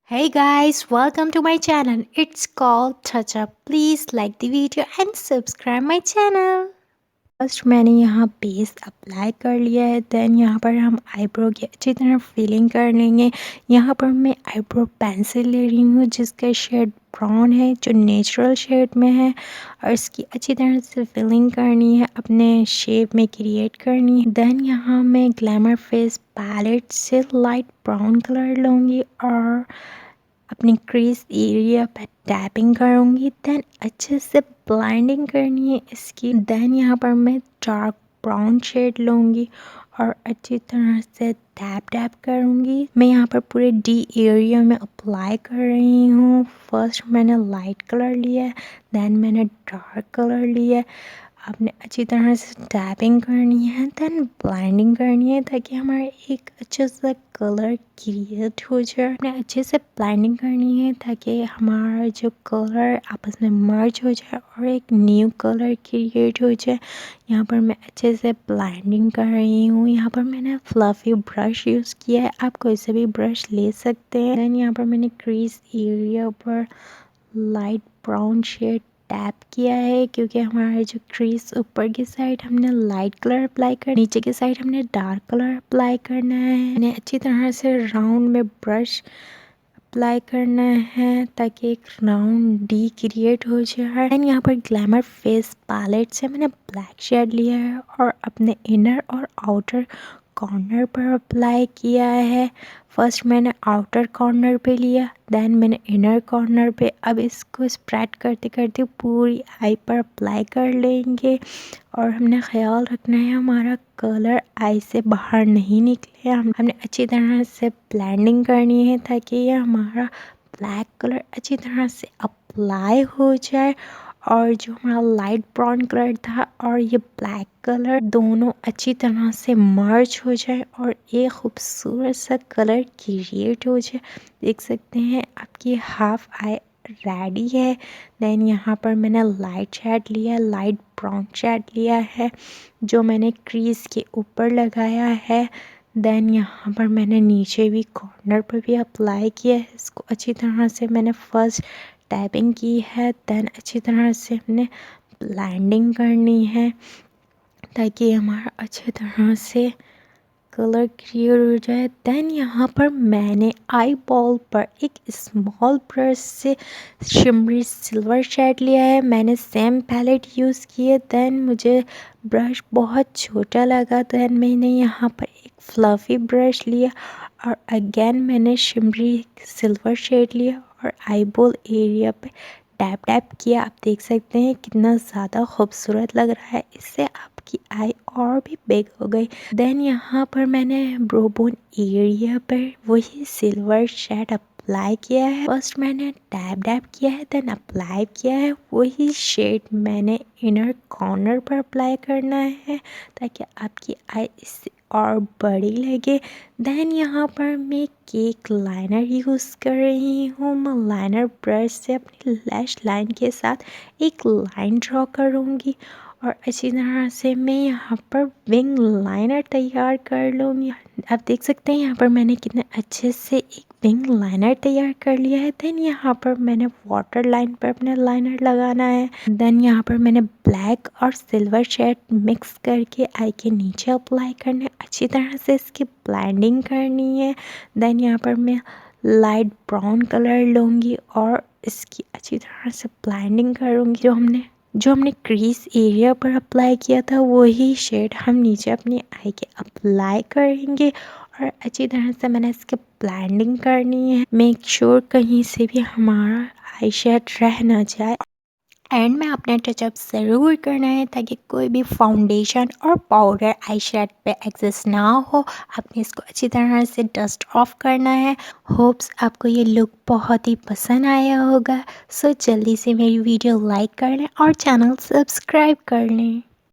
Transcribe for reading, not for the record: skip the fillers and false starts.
Hey guys, welcome to my channel. It's called Touch Up. Please like the video and subscribe my channel. First मैंने यहाँ base apply कर लिया है। Then यहाँ पर हम आईब्रो की अच्छी तरह फिलिंग कर लेंगे। यहाँ पर मैं आईब्रो पेंसिल ले रही हूँ जिसका शेड ब्राउन है, जो नेचुरल शेड में है, और इसकी अच्छी तरह से फिलिंग करनी है, अपने शेप में क्रिएट करनी है। देन यहाँ मैं ग्लैमर फेस पैलेट से लाइट ब्राउन कलर लूँगी और अपनी क्रीज एरिया पे टैपिंग करूँगी। देन अच्छे से ब्लाइंडिंग करनी है इसकी। देन यहाँ पर मैं डार्क ब्राउन शेड लूँगी और अच्छी तरह से टैप टैप करूँगी। मैं यहाँ पर पूरे डी एरिया में अप्लाई कर रही हूँ। फर्स्ट मैंने लाइट कलर लिया है, देन मैंने डार्क कलर लिया है। आपने अच्छी तरह से टैपिंग करनी है, देन ब्लाइंडिंग करनी है ताकि हमारा एक अच्छा सा कलर क्रिएट हो जाए। आपने अच्छे से ब्लाइंडिंग करनी है ताकि हमारा जो कलर आपस में मर्ज हो जाए और एक न्यू कलर क्रिएट हो जाए। यहाँ पर मैं अच्छे से ब्लाइंडिंग कर रही हूँ। यहाँ पर मैंने फ्लफ़ी ब्रश यूज़ किया है, आप कोई सा भी ब्रश ले सकते हैं। देन यहाँ पर मैंने क्रीज एरिया पर लाइट ब्राउन शेड टैप किया है क्योंकि हमारा जो क्रीज ऊपर की साइड हमने लाइट कलर अप्लाई कर, नीचे की साइड हमने डार्क कलर अप्लाई करना है। मैंने अच्छी तरह से राउंड में ब्रश अप्लाई करना है ताकि एक राउंड डी क्रिएट हो जाए। एंड यहाँ पर ग्लैमर फेस पैलेट से मैंने ब्लैक शेड लिया है और अपने इनर और आउटर कॉर्नर पर अप्लाई किया है। फर्स्ट मैंने आउटर कॉर्नर पे लिया, देन मैंने इनर कॉर्नर पे। अब इसको स्प्रेड करते करते पूरी आई पर अप्लाई कर लेंगे और हमने ख्याल रखना है हमारा कलर आई से बाहर नहीं निकले। हमने अच्छी तरह से ब्लेंडिंग करनी है ताकि ये हमारा ब्लैक कलर अच्छी तरह से अप्लाई हो जाए और जो हमारा लाइट ब्राउन कलर था और ये ब्लैक कलर दोनों अच्छी तरह से मर्ज हो जाए और एक खूबसूरत सा कलर क्रिएट हो जाए। देख सकते हैं आपकी हाफ आई रेडी है। देन यहाँ पर मैंने लाइट शेड लिया, लाइट ब्राउन शेड लिया है जो मैंने क्रीज के ऊपर लगाया है। देन यहाँ पर मैंने नीचे भी कॉर्नर पर भी अप्लाई किया है। इसको अच्छी तरह से मैंने फर्स्ट टैपिंग की है, देन अच्छी तरह से हमने ब्लेंडिंग करनी है ताकि हमारा अच्छी तरह से कलर क्लियर हो जाए। देन यहाँ पर मैंने आई बॉल पर एक स्मॉल ब्रश से शिमरी सिल्वर शेड लिया है। मैंने सेम पैलेट यूज़ की है। देन मुझे ब्रश बहुत छोटा लगा, देन मैंने यहाँ पर एक फ्लफ़ी ब्रश लिया और अगेन मैंने शिमरी सिल्वर शेड लिया और आई बॉल एरिया पे टैप टैप किया। आप देख सकते हैं कितना ज़्यादा खूबसूरत लग रहा है, इससे आपकी आई और भी बिग हो गई। देन यहाँ पर मैंने ब्रोबोन एरिया पर वही सिल्वर शेड अप्लाई किया है। फर्स्ट मैंने टैप टैप किया है, देन अप्लाई किया है। वही शेड मैंने इनर कॉर्नर पर अप्लाई करना है ताकि आपकी आई इससे और बड़ी लगे। देन यहाँ पर मैं केक लाइनर यूज़ कर रही हूँ। मैं लाइनर ब्रश से अपनी लैश लाइन के साथ एक लाइन ड्रॉ करूँगी और अच्छी तरह से मैं यहाँ पर विंग लाइनर तैयार कर लूँगी। आप देख सकते हैं यहाँ पर मैंने कितने अच्छे से एक विंग लाइनर तैयार कर लिया है। देन यहाँ पर मैंने वाटर लाइन पर अपने लाइनर लगाना है। देन यहाँ पर मैंने ब्लैक और सिल्वर शेड मिक्स करके आई के नीचे अप्लाई करना है। अच्छी तरह से इसकी ब्लेंडिंग करनी है। देन यहाँ पर मैं लाइट ब्राउन कलर लूँगी और इसकी अच्छी तरह से ब्लेंडिंग करूँगी। जो हमने क्रीज एरिया पर अप्लाई किया था वही शेड हम नीचे अपनी आई के अप्लाई करेंगे और अच्छी तरह से मैंने इसके ब्लेंडिंग करनी है। मेक श्योर कहीं से भी हमारा आई शेड रह ना जाए। एंड में अपने टचअप ज़रूर करना है ताकि कोई भी फाउंडेशन और पाउडर आई शेड पे एग्जिस्ट ना हो। आपने इसको अच्छी तरह से डस्ट ऑफ करना है। होप्स आपको ये लुक बहुत ही पसंद आया होगा। सो जल्दी से मेरी वीडियो लाइक कर लें और चैनल सब्सक्राइब कर लें।